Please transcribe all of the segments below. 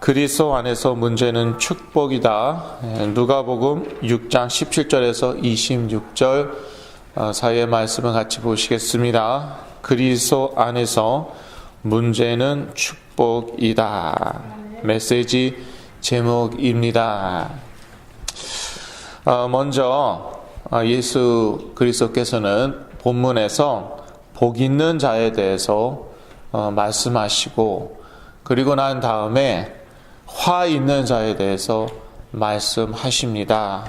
그리스도 안에서 문제는 축복이다. 누가복음 6장 17절에서 26절 사이의 말씀을 같이 보시겠습니다. 그리스도 안에서 문제는 축복이다. 메시지 제목입니다. 먼저 예수 그리스도께서는 본문에서 복 있는 자에 대해서 말씀하시고, 그리고 난 다음에 화 있는 자에 대해서 말씀하십니다.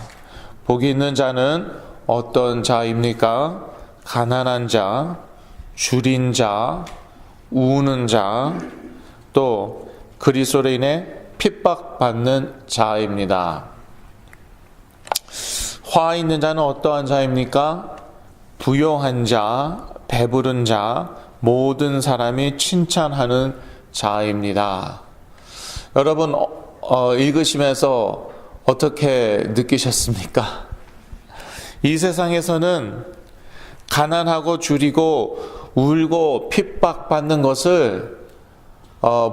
복이 있는 자는 어떤 자입니까? 가난한 자, 줄인 자, 우는 자, 또 그리스도로 인해 핍박받는 자입니다. 화 있는 자는 어떠한 자입니까? 부요한 자, 배부른 자, 모든 사람이 칭찬하는 자입니다. 여러분 읽으시면서 어떻게 느끼셨습니까? 이 세상에서는 가난하고 줄이고 울고 핍박받는 것을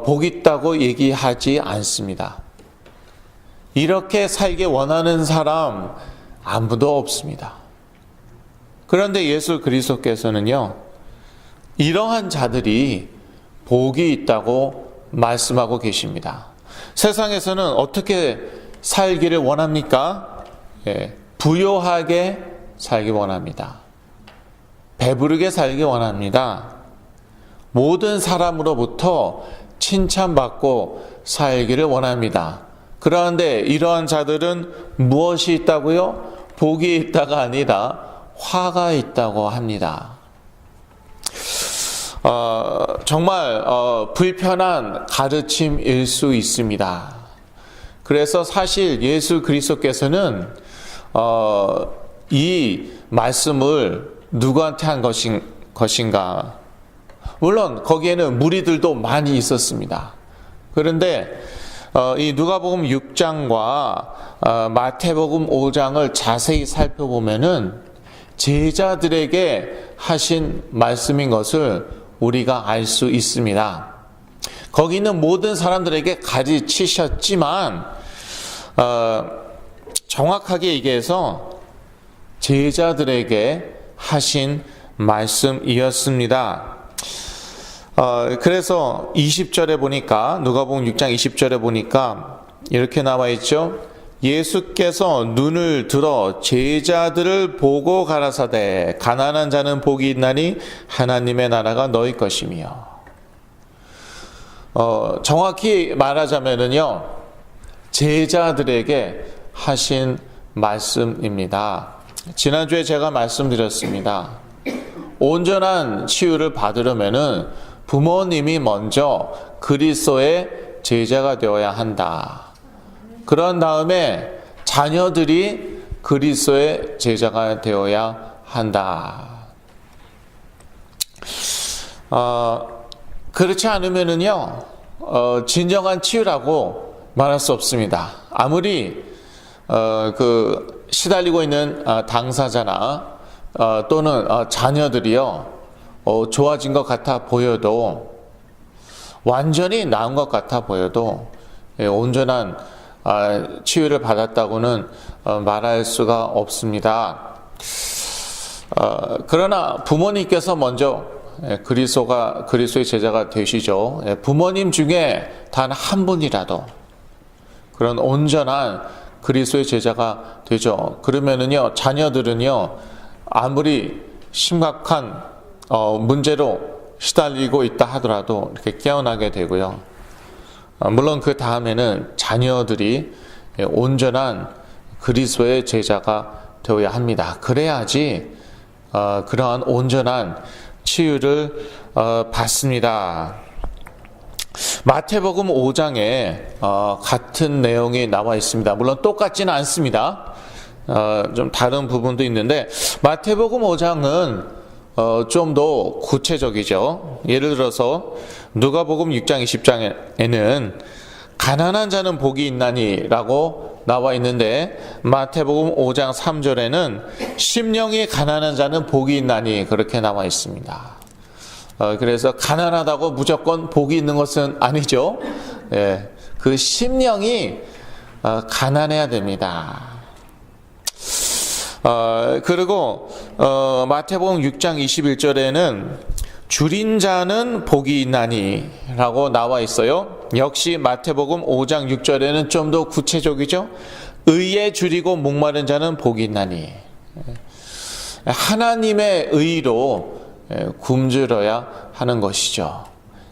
복 있다고 얘기하지 않습니다. 이렇게 살기 원하는 사람 아무도 없습니다. 그런데 예수 그리스도께서는요, 이러한 자들이 복이 있다고 말씀하고 계십니다. 세상에서는 어떻게 살기를 원합니까? 부요하게 살기 원합니다. 배부르게 살기 원합니다. 모든 사람으로부터 칭찬받고 살기를 원합니다. 그런데 이러한 자들은 무엇이 있다고요? 복이 있다가 아니라 화가 있다고 합니다. 정말 불편한 가르침일 수 있습니다. 그래서 사실 예수 그리스도께서는 이 말씀을 누구한테 한 것인가? 물론 거기에는 무리들도 많이 있었습니다. 그런데 이 누가복음 6장과 마태복음 5장을 자세히 살펴보면은 제자들에게 하신 말씀인 것을 우리가 알 수 있습니다. 거기 있는 모든 사람들에게 가르치셨지만 정확하게 얘기해서 제자들에게 하신 말씀이었습니다. 그래서 20절에 보니까, 누가복음 6장 20절에 보니까 이렇게 나와 있죠. 예수께서 눈을 들어 제자들을 보고 가라사대 가난한 자는 복이 있나니 하나님의 나라가 너희 것이며. 정확히 말하자면은요, 제자들에게 하신 말씀입니다. 지난주에 제가 말씀드렸습니다. 온전한 치유를 받으려면은 부모님이 먼저 그리스도의 제자가 되어야 한다. 그런 다음에 자녀들이 그리스도의 제자가 되어야 한다. 그렇지 않으면은요, 진정한 치유라고 말할 수 없습니다. 아무리 시달리고 있는 당사자나 또는 자녀들이요, 좋아진 것 같아 보여도, 완전히 나은 것 같아 보여도 온전한 치유를 받았다고는 말할 수가 없습니다. 그러나 부모님께서 먼저 그리스도의 제자가 되시죠. 부모님 중에 단 한 분이라도 그런 온전한 그리스도의 제자가 되죠. 그러면은요, 자녀들은요, 아무리 심각한 문제로 시달리고 있다 하더라도 이렇게 깨어나게 되고요. 물론 그 다음에는 자녀들이 온전한 그리스도의 제자가 되어야 합니다. 그래야지 그러한 온전한 치유를 받습니다. 마태복음 5장에 같은 내용이 나와 있습니다. 물론 똑같지는 않습니다. 좀 다른 부분도 있는데, 마태복음 5장은 좀 더 구체적이죠. 예를 들어서 누가복음 6장 20장에는 가난한 자는 복이 있나니 라고 나와 있는데, 마태복음 5장 3절에는 심령이 가난한 자는 복이 있나니 그렇게 나와 있습니다. 그래서 가난하다고 무조건 복이 있는 것은 아니죠. 그 심령이 가난해야 됩니다. 그리고 마태복음 6장 21절에는 줄인 자는 복이 있나니 라고 나와 있어요. 역시 마태복음 5장 6절에는 좀 더 구체적이죠. 의에 줄이고 목마른 자는 복이 있나니. 하나님의 의로 굶주려야 하는 것이죠.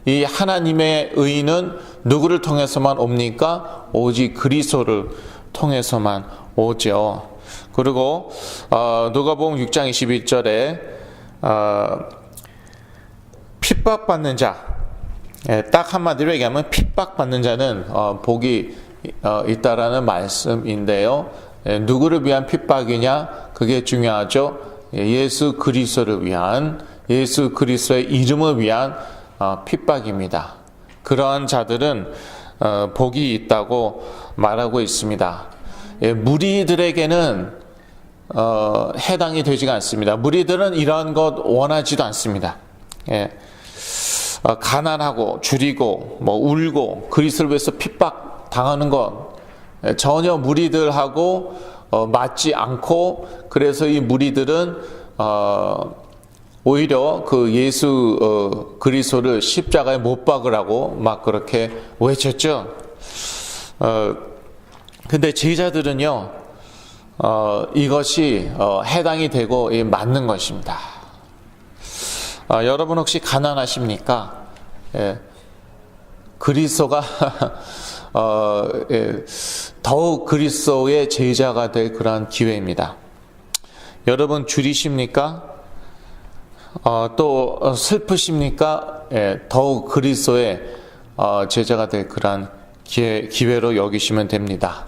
이 하나님의 의는 누구를 통해서만 옵니까? 오직 그리스도를 통해서만 오죠. 그리고 누가복음 6장 21절에 핍박받는 자, 딱 한마디로 얘기하면 핍박받는 자는 복이 있다라는 말씀인데요. 누구를 위한 핍박이냐? 그게 중요하죠. 예수 그리스도를 위한, 예수 그리스도의 이름을 위한 핍박입니다. 그러한 자들은 복이 있다고 말하고 있습니다. 무리들에게는 해당이 되지가 않습니다. 무리들은 이러한 것 원하지도 않습니다. 가난하고 줄이고 울고 그리스도를 위해서 핍박 당하는 것 전혀 무리들하고 맞지 않고, 그래서 이 무리들은 오히려 그 예수 그리스도를 십자가에 못 박으라고 막 그렇게 외쳤죠. 근데 제자들은요, 이것이 해당이 되고 맞는 것입니다. 여러분 혹시 가난하십니까? 그리스도가 더욱 그리스도의 제자가 될 그러한 기회입니다. 여러분 줄이십니까? 또 슬프십니까? 더욱 그리스도의 제자가 될 그러한 기회로 여기시면 됩니다.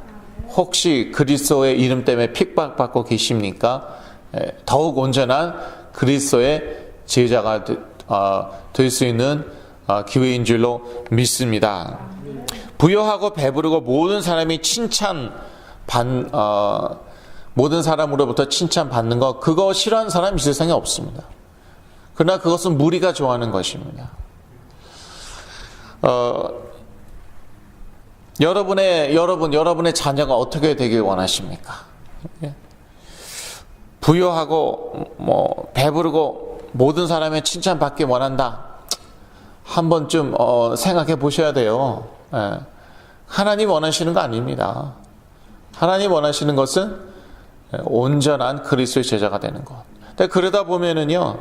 혹시 그리스도의 이름 때문에 핍박받고 계십니까? 더욱 온전한 그리스도의 제자가 될 수 있는 기회인 줄로 믿습니다. 부여하고 배부르고 모든 사람이 모든 사람으로부터 칭찬받는 것, 그거 싫어하는 사람이 이 세상에 없습니다. 그러나 그것은 무리가 좋아하는 것입니다. 여러분의 자녀가 어떻게 되길 원하십니까? 부여하고 배부르고 모든 사람의 칭찬받기 원한다. 한 번쯤 생각해 보셔야 돼요. 하나님 원하시는 거 아닙니다. 하나님 원하시는 것은 온전한 그리스도의 제자가 되는 것. 그러다 보면은요,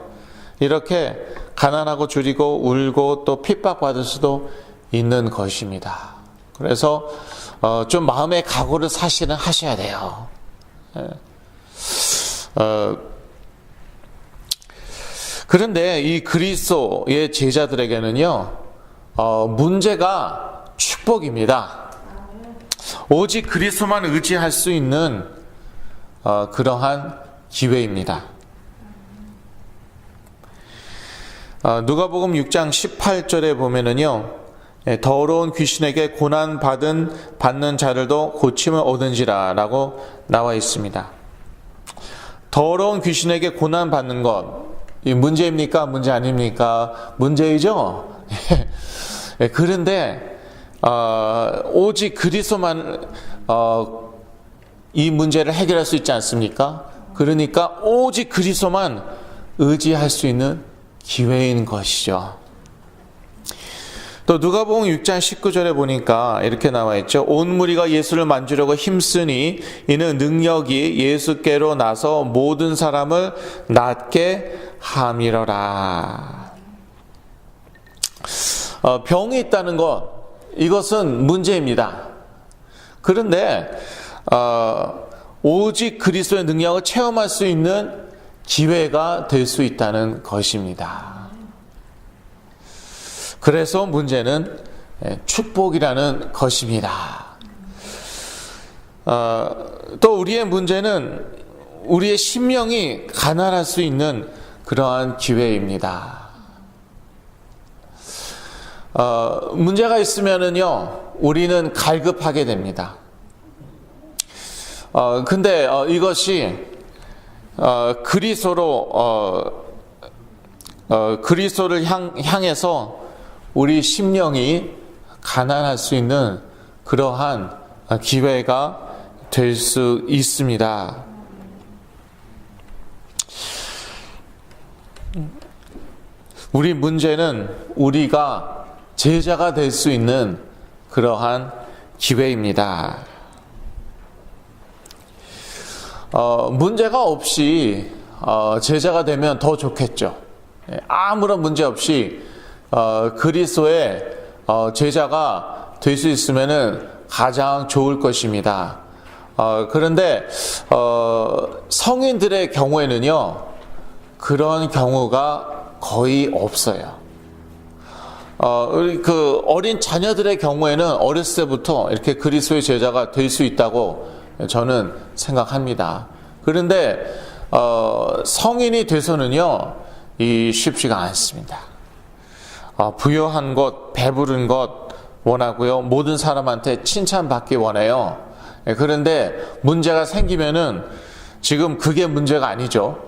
이렇게 가난하고 줄이고 울고 또 핍박받을 수도 있는 것입니다. 그래서 좀 마음의 각오를 사실은 하셔야 돼요. 그런데 이 그리스도의 제자들에게는요, 문제가 축복입니다. 오직 그리스도만 의지할 수 있는 그러한 기회입니다. 누가복음 6장 18절에 보면은요, 더러운 귀신에게 고난 받는 자들도 고침을 얻은지라 라고 나와 있습니다. 더러운 귀신에게 고난 받는 것, 이 문제입니까? 문제 아닙니까? 문제이죠? 그런데 오직 그리스도만 이 문제를 해결할 수 있지 않습니까? 그러니까 오직 그리스도만 의지할 수 있는 기회인 것이죠. 또 누가복음 6장 19절에 보니까 이렇게 나와 있죠. 온 무리가 예수를 만지려고 힘쓰니 이는 능력이 예수께로 나서 모든 사람을 낫게 함이러라. 병이 있다는 것, 이것은 문제입니다. 그런데 오직 그리스도의 능력을 체험할 수 있는 기회가 될 수 있다는 것입니다. 그래서 문제는 축복이라는 것입니다. 또 우리의 문제는 우리의 심령이 가난할 수 있는 그러한 기회입니다. 문제가 있으면은요, 우리는 갈급하게 됩니다. 근데 이것이 그리스도를 향해서 우리 심령이 가난할 수 있는 그러한 기회가 될 수 있습니다. 우리 문제는 우리가 제자가 될 수 있는 그러한 기회입니다. 문제가 없이 제자가 되면 더 좋겠죠. 아무런 문제 없이 그리스도의 제자가 될 수 있으면은 가장 좋을 것입니다. 그런데 성인들의 경우에는요, 그런 경우가 거의 없어요. 그 어린 자녀들의 경우에는 어렸을 때부터 이렇게 그리스도의 제자가 될 수 있다고 저는 생각합니다. 그런데 성인이 돼서는요, 쉽지가 않습니다. 부유한 것, 배부른 것 원하고요, 모든 사람한테 칭찬받기 원해요. 그런데 문제가 생기면은 지금 그게 문제가 아니죠.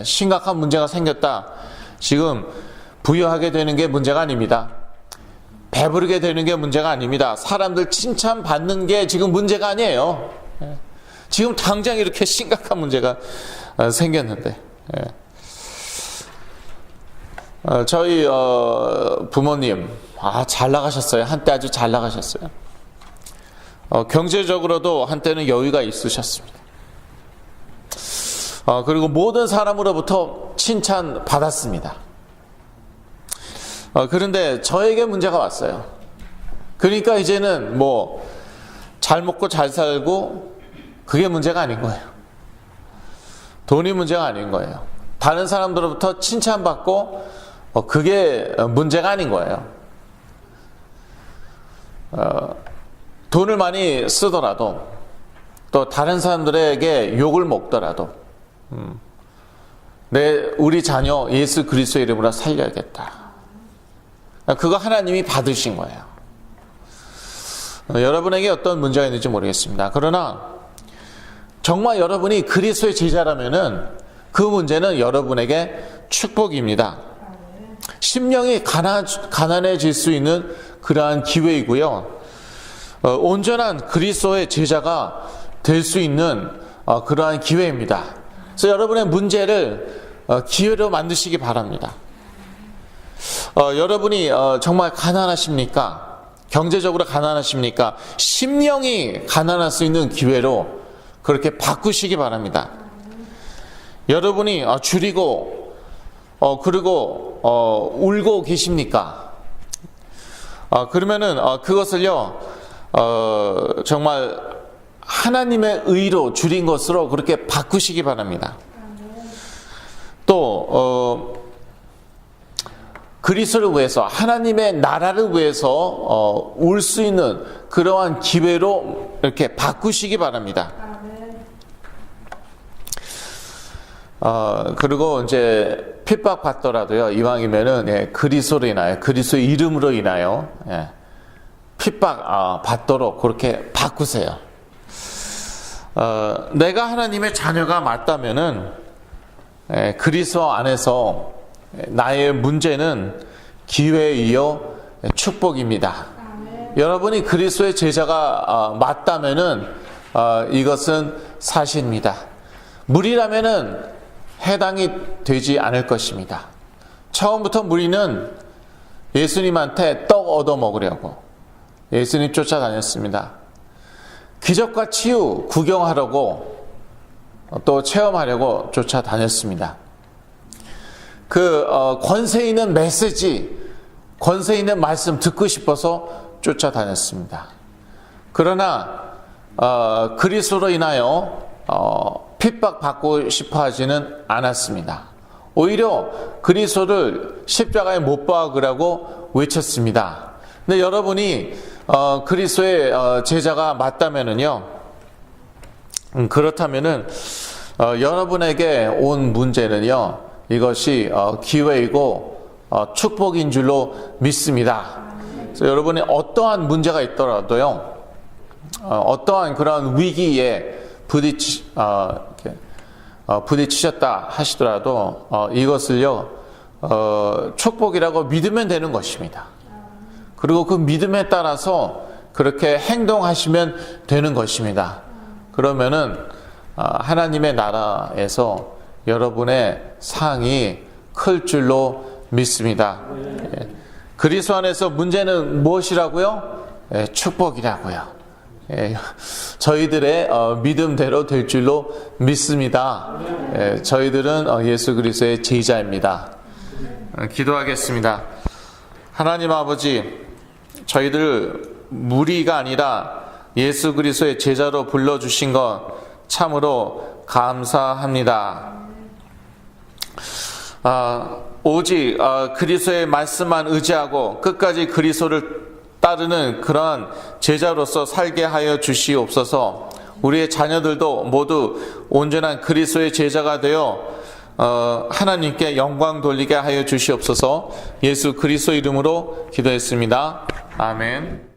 심각한 문제가 생겼다. 지금 부유하게 되는 게 문제가 아닙니다. 배부르게 되는 게 문제가 아닙니다. 사람들 칭찬받는 게 지금 문제가 아니에요. 지금 당장 이렇게 심각한 문제가 생겼는데, 저희 부모님 잘 나가셨어요. 한때 아주 잘 나가셨어요. 경제적으로도 한때는 여유가 있으셨습니다. 그리고 모든 사람으로부터 칭찬 받았습니다. 그런데 저에게 문제가 왔어요. 그러니까 이제는 뭐 잘 먹고 잘 살고 그게 문제가 아닌 거예요. 돈이 문제가 아닌 거예요. 다른 사람들로부터 칭찬받고 그게 문제가 아닌 거예요. 돈을 많이 쓰더라도, 또 다른 사람들에게 욕을 먹더라도 우리 자녀 예수 그리스도의 이름으로 살려야겠다. 그거 하나님이 받으신 거예요. 여러분에게 어떤 문제가 있는지 모르겠습니다. 그러나 정말 여러분이 그리스도의 제자라면은 그 문제는 여러분에게 축복입니다. 심령이 가난해질 수 있는 그러한 기회이고요. 온전한 그리스도의 제자가 될 수 있는 그러한 기회입니다. 그래서 여러분의 문제를 기회로 만드시기 바랍니다. 여러분이 정말 가난하십니까? 경제적으로 가난하십니까? 심령이 가난할 수 있는 기회로 그렇게 바꾸시기 바랍니다. 여러분이 줄이고 그리고 울고 계십니까? 그러면은 그것을요, 정말 하나님의 의로 줄인 것으로 그렇게 바꾸시기 바랍니다. 또 그리스도를 위해서, 하나님의 나라를 위해서 울 수 있는 그러한 기회로 이렇게 바꾸시기 바랍니다. 그리고 이제 핍박 받더라도요, 이왕이면은 그리스도로 인하여, 그리스도의 이름으로 인하여 핍박 받도록 그렇게 바꾸세요. 내가 하나님의 자녀가 맞다면은 그리스도 안에서 나의 문제는 기회에 이어 축복입니다. 여러분이 그리스도의 제자가 맞다면은 이것은 사실입니다. 무리라면은 해당이 되지 않을 것입니다. 처음부터 무리는 예수님한테 떡 얻어 먹으려고 예수님 쫓아다녔습니다. 기적과 치유 구경하려고, 또 체험하려고 쫓아다녔습니다. 그 권세 있는 메시지, 권세 있는 말씀 듣고 싶어서 쫓아다녔습니다. 그러나 그리스도로 인하여 핍박받고 싶어 하지는 않았습니다. 오히려 그리스도를 십자가에 못 박으라고 외쳤습니다. 근데 여러분이 그리스도의 제자가 맞다면은요, 그렇다면은 여러분에게 온 문제는요, 이것이 기회이고 축복인 줄로 믿습니다. 그래서 여러분이 어떠한 문제가 있더라도요, 어떠한 그런 위기에 부딪히셨다 하시더라도 이것을요, 축복이라고 믿으면 되는 것입니다. 그리고 그 믿음에 따라서 그렇게 행동하시면 되는 것입니다. 그러면은 하나님의 나라에서 여러분의 상이 클 줄로 믿습니다. 그리스도 안에서 문제는 무엇이라고요? 축복이라고요. 저희들의 믿음대로 될 줄로 믿습니다. 저희들은 예수 그리스도의 제자입니다. 기도하겠습니다. 하나님 아버지, 저희들 무리가 아니라 예수 그리스도의 제자로 불러주신 것 참으로 감사합니다. 오직 그리스도의 말씀만 의지하고 끝까지 그리스도를 따르는 그러한 제자로서 살게 하여 주시옵소서. 우리의 자녀들도 모두 온전한 그리스도의 제자가 되어 하나님께 영광 돌리게 하여 주시옵소서. 예수 그리스도 이름으로 기도했습니다. 아멘.